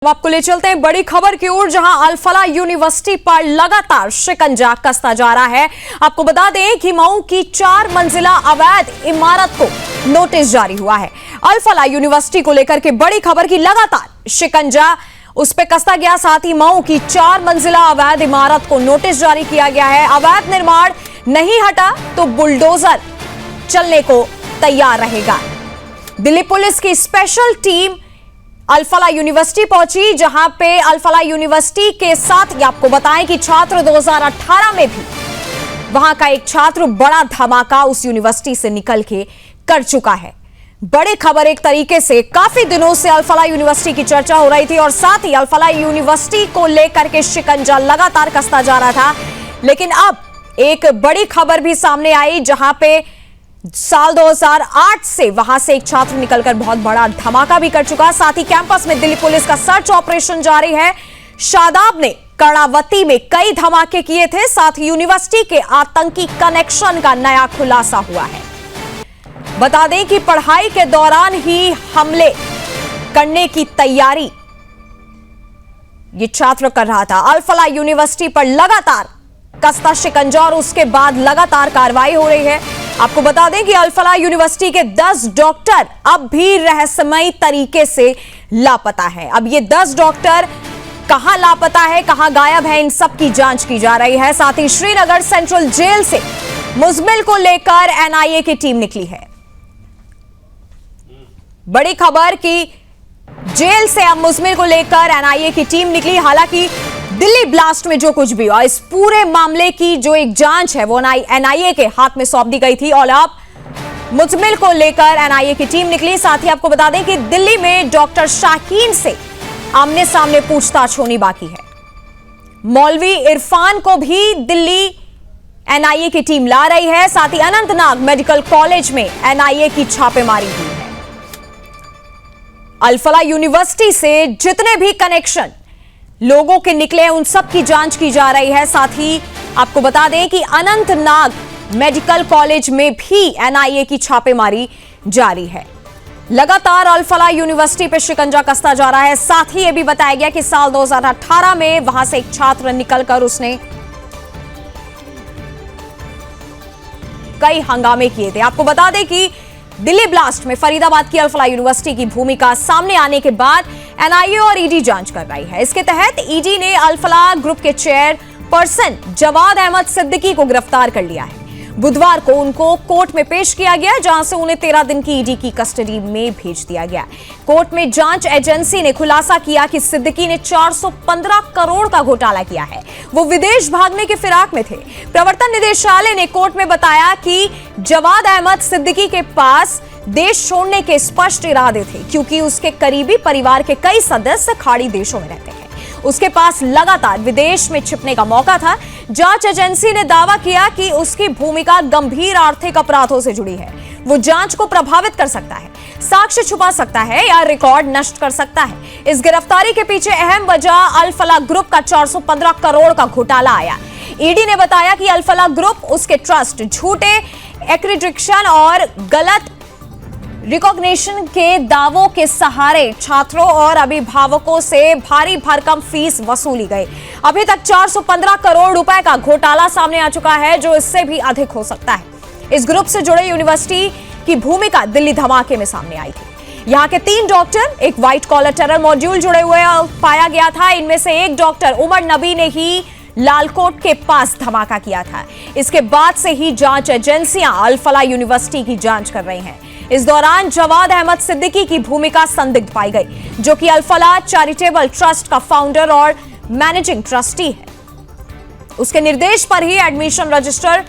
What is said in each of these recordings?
आपको ले चलते हैं बड़ी खबर की ओर, जहां अल-फलाह यूनिवर्सिटी पर लगातार शिकंजा कसता जा रहा है। आपको बता दें कि मऊ की 4 मंजिला अवैध इमारत को नोटिस जारी हुआ है। अल-फलाह यूनिवर्सिटी को लेकर के बड़ी खबर की लगातार शिकंजा उस पर कसता गया। साथ ही मऊ की 4 मंजिला अवैध इमारत को नोटिस जारी किया गया है। अवैध निर्माण नहीं हटा तो बुलडोजर चलने को तैयार रहेगा। दिल्ली पुलिस की स्पेशल टीम अल-फलाह यूनिवर्सिटी पहुंची, जहां पे अल-फलाह यूनिवर्सिटी के साथ ही आपको बताएं कि छात्र 2018 में भी वहां का एक छात्र बड़ा धमाका उस यूनिवर्सिटी से निकल के कर चुका है। बड़ी खबर, एक तरीके से काफी दिनों से अल-फलाह यूनिवर्सिटी की चर्चा हो रही थी और साथ ही अल-फलाह यूनिवर्सिटी को लेकर के शिकंजा लगातार कसता जा रहा था। लेकिन अब एक बड़ी खबर भी सामने आई, जहां पे साल 2008 से वहां से एक छात्र निकलकर बहुत बड़ा धमाका भी कर चुका। साथ ही कैंपस में दिल्ली पुलिस का सर्च ऑपरेशन जारी है। शादाब ने कर्णावती में कई धमाके किए थे। साथ ही यूनिवर्सिटी के आतंकी कनेक्शन का नया खुलासा हुआ है। बता दें कि पढ़ाई के दौरान ही हमले करने की तैयारी ये छात्र कर रहा था। अल-फलाह यूनिवर्सिटी पर लगातार कसता शिकंजा और उसके बाद लगातार कार्रवाई हो रही है। आपको बता दें कि अल-फलाह यूनिवर्सिटी के 10 डॉक्टर अब भी रहस्यमयी तरीके से लापता है। अब ये 10 डॉक्टर कहां लापता है, कहां गायब है, इन सब की जांच की जा रही है। साथ ही श्रीनगर सेंट्रल जेल से मुजमिल को लेकर एनआईए की टीम निकली है। बड़ी खबर कि जेल से अब मुजमिल को लेकर एनआईए की टीम निकली। हालांकि दिल्ली ब्लास्ट में जो कुछ भी हुआ, इस पूरे मामले की जो एक जांच है वो एनआईए के हाथ में सौंप दी गई थी और अब मुजमिल को लेकर एनआईए की टीम निकली। साथ ही आपको बता दें कि दिल्ली में डॉक्टर शाकीन से आमने सामने पूछताछ होनी बाकी है। मौलवी इरफान को भी दिल्ली एनआईए की टीम ला रही है। साथ ही अनंतनाग मेडिकल कॉलेज में एनआईए की छापेमारी हुई है। अल-फलाह यूनिवर्सिटी से जितने भी कनेक्शन लोगों के निकले उन सब की जांच की जा रही है। साथ ही आपको बता दें कि अनंतनाग मेडिकल कॉलेज में भी एनआईए की छापेमारी जारी है। लगातार अल-फलाह यूनिवर्सिटी पर शिकंजा कसता जा रहा है। साथ ही यह भी बताया गया कि साल 2018 में वहां से एक छात्र निकलकर उसने कई हंगामे किए थे। आपको बता दें कि दिल्ली ब्लास्ट में फरीदाबाद की अल-फलाह यूनिवर्सिटी की भूमिका सामने आने के बाद एनआईए और ईडी जांच कर रही है। इसके तहत ईडी ने अल-फलाह ग्रुप के चेयरपर्सन जवाद अहमद सिद्दीकी को गिरफ्तार कर लिया है। बुधवार को उनको कोर्ट में पेश किया गया, जहां से उन्हें 13 दिन की ईडी की कस्टडी में भेज दिया गया। कोर्ट में जांच एजेंसी ने खुलासा किया कि सिद्दीकी ने 415 करोड़ का घोटाला किया है। वो विदेश भागने के फिराक में थे। प्रवर्तन निदेशालय ने कोर्ट में बताया कि जवाद अहमद सिद्दीकी के पास देश छोड़ने के स्पष्ट इरादे थे, क्योंकि उसके करीबी परिवार के कई सदस्य खाड़ी देशों में रहते हैं। उसके पास लगातार विदेश में छिपने का मौका था। जांच एजेंसी ने दावा किया कि उसकी भूमिका गंभीर आर्थिक अपराधों से जुड़ी है। वो जांच को प्रभावित कर सकता है, साक्ष्य छुपा सकता है या रिकॉर्ड नष्ट कर सकता है। इस गिरफ्तारी के पीछे अहम वजह अल-फलाह ग्रुप का 415 करोड़ का घोटाला आया। ईडी ने बताया कि अल-फलाह ग्रुप, उसके ट्रस्ट, झूठे एक्रीडिटेशन और गलत रिकॉग्निशन के दावों के सहारे छात्रों और अभिभावकों से भारी भरकम फीस वसूली गई। अभी तक 415 करोड़ रुपए का घोटाला सामने आ चुका है, जो इससे भी अधिक हो सकता है। इस ग्रुप से जुड़े यूनिवर्सिटी की भूमिका दिल्ली धमाके में सामने आई थी। यहाँ के 3 डॉक्टर, एक व्हाइट कॉलर टेरर मॉड्यूल जुड़े हुए पाया गया था। इनमें से एक डॉक्टर उमर नबी ने ही लालकोट के पास धमाका किया था। इसके बाद से ही जांच एजेंसियां अल-फलाह यूनिवर्सिटी की जांच कर रही हैं। इस दौरान जवाद अहमद सिद्दीकी की भूमिका संदिग्ध पाई गई, जो कि अल-फलाह चैरिटेबल ट्रस्ट का फाउंडर और मैनेजिंग ट्रस्टी है। उसके निर्देश पर ही admission register,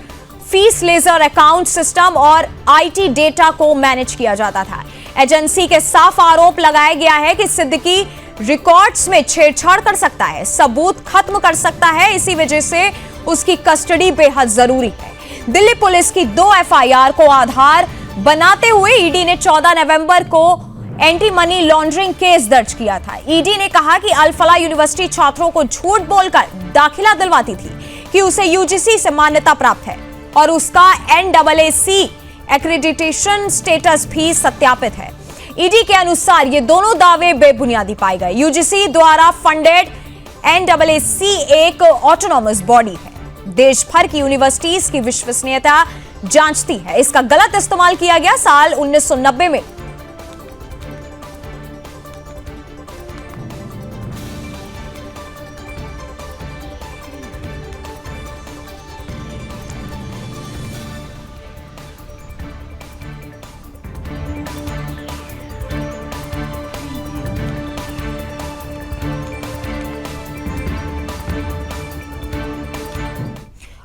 fees ledger account system और आईटी डेटा को मैनेज किया जाता था। एजेंसी के साफ आरोप लगाया गया है कि सिद्दीकी रिकॉर्ड्स में छेड़छाड़ कर सकता है, सबूत खत्म कर सकता है। इसी वजह से उसकी कस्टडी बेहद जरूरी है। दिल्ली पुलिस की 2 एफआईआर को आधार बनाते हुए ईडी ने 14 नवंबर को एंटी मनी लॉन्ड्रिंग केस दर्ज किया था। ईडी ने कहा कि अल-फलाह यूनिवर्सिटी छात्रों को झूठ बोलकर दाखिला दिलवाती थी कि उसे यूजीसी से मान्यता प्राप्त है और उसका NAAC एक्रेडिटेशन स्टेटस भी सत्यापित है। ईडी के अनुसार ये दोनों दावे बेबुनियादी पाए गए। यूजीसी द्वारा फंडेड NAAC एक ऑटोनॉमस बॉडी है, देश भर की यूनिवर्सिटीज की विश्वसनीयता जांचती है। इसका गलत इस्तेमाल किया गया साल 1990 में।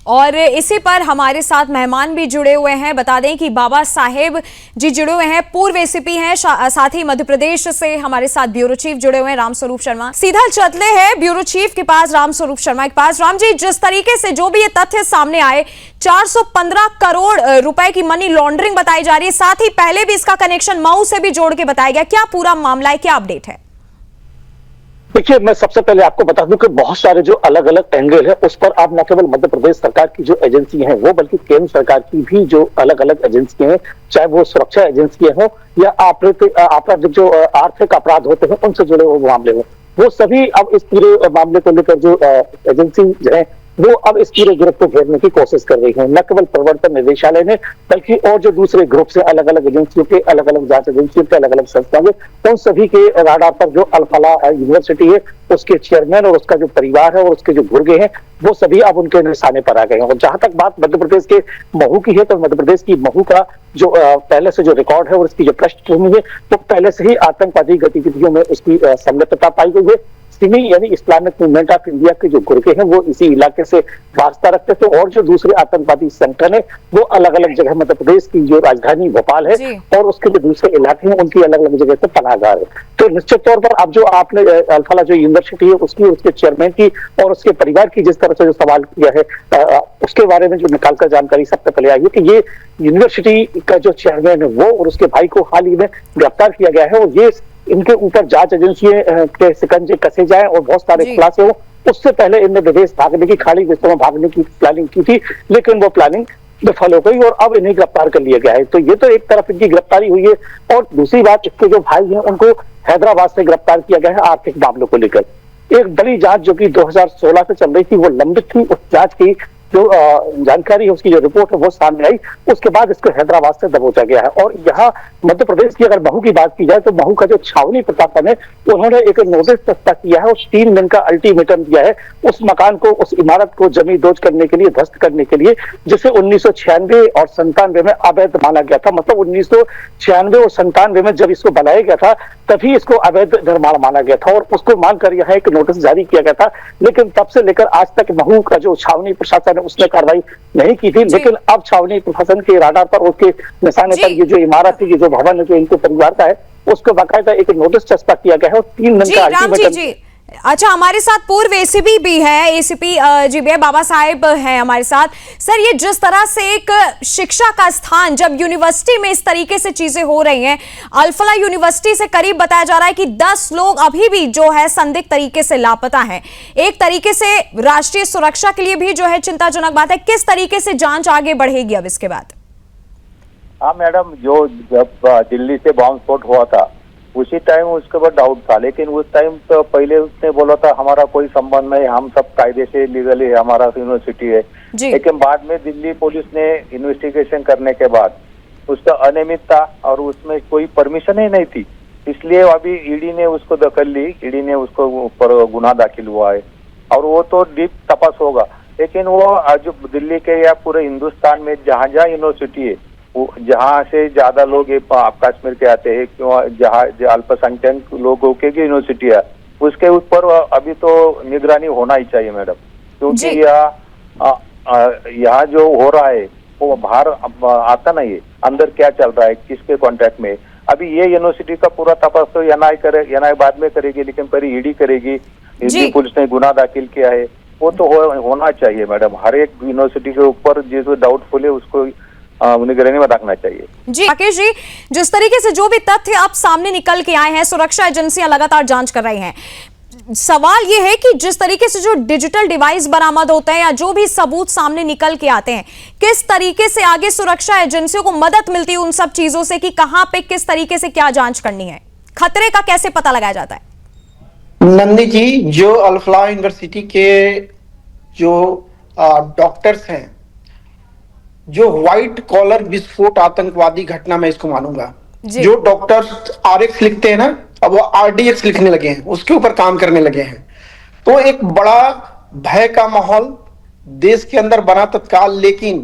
और इसी पर हमारे साथ मेहमान भी जुड़े हुए हैं। बता दें कि बाबा साहेब जी जुड़े हुए हैं, पूर्व ACP हैं, साथ ही मध्य प्रदेश से हमारे साथ ब्यूरो चीफ जुड़े हुए हैं रामस्वरूप शर्मा। सीधा चलते हैं ब्यूरो चीफ के पास, रामस्वरूप शर्मा के पास। राम जी, जिस तरीके से जो भी ये तथ्य सामने आए, 415 करोड़ रुपए की मनी लॉन्ड्रिंग बताई जा रही है, साथ ही पहले भी इसका कनेक्शन मऊ से भी जोड़ के बताया गया, क्या पूरा मामला है, क्या अपडेट है? देखिए, मैं सबसे पहले आपको बता दूं कि बहुत सारे जो अलग अलग एंगल है उस पर आप न केवल मध्य प्रदेश सरकार की जो एजेंसी हैं वो, बल्कि केंद्र सरकार की भी जो अलग अलग एजेंसियां हैं, चाहे वो सुरक्षा एजेंसियां हो या आपराधिक जो आर्थिक अपराध होते हैं उनसे जुड़े हुए मामले हो, वो सभी अब इस पूरे मामले को लेकर जो एजेंसी है वो अब इस पूरे ग्रुप को घेरने की कोशिश कर रही है। न केवल प्रवर्तन निदेशालय ने बल्कि और जो दूसरे ग्रुप से अलग अलग एजेंसियों के, अलग अलग जांच एजेंसियों के, अलग अलग संस्थाओं के, उन सभी के राडार पर जो अल-फलाह यूनिवर्सिटी है उसके चेयरमैन और उसका जो परिवार है और उसके जो गुर्गे हैं वो सभी अब उनके निशाने पर आ गए हैं। और जहां तक बात मध्य प्रदेश के महू की है तो मध्य प्रदेश की महू का जो पहले से जो रिकॉर्ड है और उसकी जो पृष्ठभूमि है वो पहले से ही आतंकवादी गतिविधियों में उसकी संलिप्तता पाई गई है। सिमी यानी इस्लामिक मूवमेंट ऑफ इंडिया के जो गुर्गे हैं वो इसी इलाके से वास्ता रखते थे और जो दूसरे आतंकवादी संगठन है वो अलग अलग जगह मध्य प्रदेश की जो राजधानी भोपाल है और उसके जो दूसरे इलाके हैं उनकी अलग अलग जगह से पनाहगाह है। तो निश्चित तौर पर अब जो आपने अल-फलाह जो यूनिवर्सिटी है उसकी, उसके चेयरमैन की और उसके परिवार की जिस तरह से जो सवाल किया है उसके बारे में जो निकालकर जानकारी सबसे पहले आई है कि ये यूनिवर्सिटी का जो चेयरमैन है वो और उसके भाई को हाल ही में गिरफ्तार किया गया है और ये इनके ऊपर जांच एजेंसियां के शिकंजे कसे जाए और बहुत सारे खुलासे हो। उससे पहले इनने विदेश भागने की, खाड़ी देशों में भागने की प्लानिंग की थी, लेकिन वो प्लानिंग विफल हो गई और अब इन्हें गिरफ्तार कर लिया गया है। तो ये तो एक तरफ इनकी गिरफ्तारी हुई है और दूसरी बात, इसके जो भाई हैं उनको हैदराबाद से गिरफ्तार किया गया है आर्थिक मामलों को लेकर। एक बड़ी जांच जो कि 2016 से चल रही थी वो लंबित थी, उस जांच की जो जानकारी है, उसकी जो रिपोर्ट है वो सामने आई, उसके बाद इसको हैदराबाद से दबोचा गया है। और यहाँ मध्य प्रदेश की अगर महू की बात की जाए तो महू का जो छावनी प्रशासन है उन्होंने एक नोटिस दस्ता किया है और 3 दिन का अल्टीमेटम दिया है उस मकान को, उस इमारत को जमींदोज करने के लिए, ध्वस्त करने के लिए, जिसे 1996 और 97 में अवैध माना गया था। मतलब 1996 और 97 में जब इसको बनाया गया था तभी इसको अवैध निर्माण माना गया था और उसको मानकर यह एक नोटिस जारी किया गया था। लेकिन तब से लेकर आज तक महू का जो छावनी प्रशासन उसने कार्रवाई नहीं की थी, लेकिन अब छावनी प्रशासन के राडार पर, उसके निशाने पर ये जो इमारत है, ये जो भवन है जो इनके परिवार का है, उसको बाकायदा एक नोटिस चस्पा किया गया है और 3 दिन का अल्टीमेटम। अच्छा, हमारे साथ पूर्व ACP भी है, ACP जी भी है, बाबा साहेब हैं हमारे साथ। सर, ये जिस तरह से एक शिक्षा का स्थान, जब यूनिवर्सिटी में इस तरीके से चीजें हो रही हैं, अल-फलाह यूनिवर्सिटी से करीब बताया जा रहा है कि 10 लोग अभी भी जो है संदिग्ध तरीके से लापता हैं। एक तरीके से राष्ट्रीय सुरक्षा के लिए भी जो है चिंताजनक बात है। किस तरीके से जांच आगे बढ़ेगी अब इसके बाद? हाँ मैडम, जो जब दिल्ली से बॉम्ब स्फोट हुआ था उसी टाइम उसके ऊपर डाउट था, लेकिन उस टाइम तो पहले उसने बोला था हमारा कोई संबंध नहीं, हम सब कायदे से लीगली है, हमारा यूनिवर्सिटी है। लेकिन बाद में दिल्ली पुलिस ने इन्वेस्टिगेशन करने के बाद उसका अनियमितता और उसमें कोई परमिशन ही नहीं थी, इसलिए अभी ईडी ने उसको दखल ली, ईडी ने उसको ऊपर गुनाह दाखिल हुआ है और वो तो डीप तपास होगा। लेकिन वो आज दिल्ली के या पूरे हिंदुस्तान में जहाँ जहाँ यूनिवर्सिटी है, जहाँ से ज्यादा लोग कश्मीर के आते हैं, क्यों जहाँ अल्पसंख्यक लोगों के यूनिवर्सिटी है, उसके ऊपर अभी तो निगरानी होना ही चाहिए मैडम, क्योंकि यहाँ जो हो रहा है वो बाहर आता नहीं है, अंदर क्या चल रहा है, किसके कॉन्टेक्ट में। अभी ये यूनिवर्सिटी का पूरा तपास तो एनआई बाद में करेगी, लेकिन पहले ईडी करेगी। ईडी पुलिस ने गुनाह दाखिल किया है, वो तो होना चाहिए मैडम। हर एक यूनिवर्सिटी के ऊपर जो डाउटफुल है उसको निगरानी में रखना चाहिए। जी राकेश जी, जिस तरीके से जो भी तथ्य अब सामने निकल के आए हैं, सुरक्षा एजेंसियां लगातार जांच कर रही हैं, सवाल ये है कि जिस तरीके से जो डिजिटल डिवाइस बरामद होते हैं या जो भी सबूत सामने निकल के आते हैं, किस तरीके से आगे सुरक्षा एजेंसियों को मदद मिलती है उन सब चीजों से कि कहां पे किस तरीके से क्या जांच करनी है, खतरे का कैसे पता लगाया जाता है? नंदी जी, जो अल्फला यूनिवर्सिटी के जो डॉक्टर्स हैं, जो व्हाइट कॉलर विस्फोट आतंकवादी घटना मैं इसको मानूंगा। जो डॉक्टर्स RX लिखते हैं ना, अब वो RDX लिखने लगे हैं, उसके ऊपर काम करने लगे हैं। तो एक बड़ा भय का माहौल देश के अंदर बना तत्काल, लेकिन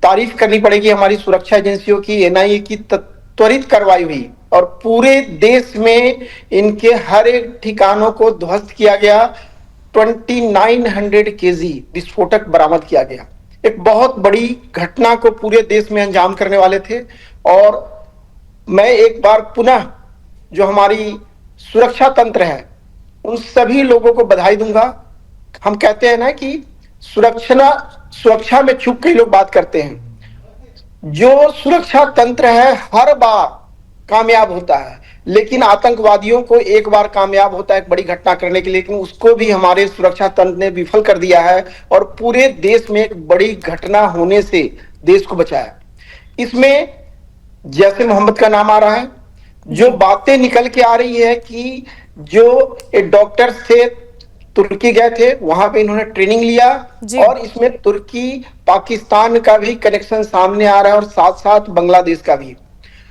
तारीफ करनी पड़ेगी हमारी सुरक्षा एजेंसियों की, NIA की त्वरित कार्रवाई हुई और पूरे देश में इनके हर एक ठिकानों को ध्वस्त किया गया। 2900 kg विस्फोटक बरामद किया गया। एक बहुत बड़ी घटना को पूरे देश में अंजाम करने वाले थे। और मैं एक बार पुनः जो हमारी सुरक्षा तंत्र है उन सभी लोगों को बधाई दूंगा। हम कहते हैं ना कि सुरक्षा में चूक के लोग बात करते हैं। जो सुरक्षा तंत्र है हर बार कामयाब होता है, लेकिन आतंकवादियों को एक बार कामयाब होता है एक बड़ी घटना करने के लिए, लेकिन उसको भी हमारे सुरक्षा तंत्र ने विफल कर दिया है और पूरे देश में एक बड़ी घटना होने से देश को बचाया। इसमें जैसे मोहम्मद का नाम आ रहा है, जो बातें निकल के आ रही है कि जो एक डॉक्टर से तुर्की गए थे, वहां पे इन्होंने ट्रेनिंग लिया और इसमें तुर्की पाकिस्तान का भी कनेक्शन सामने आ रहा है और साथ साथ बांग्लादेश का भी।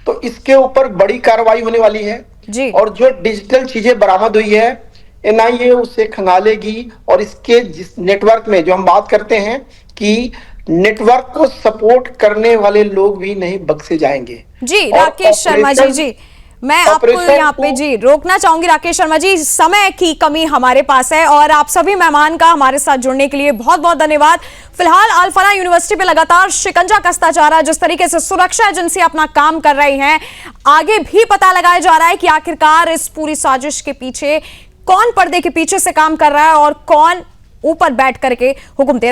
तो इसके ऊपर बड़ी कार्रवाई होने वाली है जी। और जो डिजिटल चीजें बरामद हुई है NIA उसे खंगालेगी और इसके जिस नेटवर्क में जो हम बात करते हैं कि नेटवर्क को सपोर्ट करने वाले लोग भी नहीं बख्शे जाएंगे। जी राकेश शर्मा जी, मैं आपको यहाँ पे जी रोकना चाहूंगी। राकेश शर्मा जी, समय की कमी हमारे पास है और आप सभी मेहमान का हमारे साथ जुड़ने के लिए बहुत बहुत धन्यवाद। फिलहाल अल्फला यूनिवर्सिटी पे लगातार शिकंजा कसता जा रहा है। जिस तरीके से सुरक्षा एजेंसी अपना काम कर रही हैं, आगे भी पता लगाया जा रहा है कि आखिरकार इस पूरी साजिश के पीछे कौन पर्दे के पीछे से काम कर रहा है और कौन ऊपर बैठ करके हुक्म दे रहा है।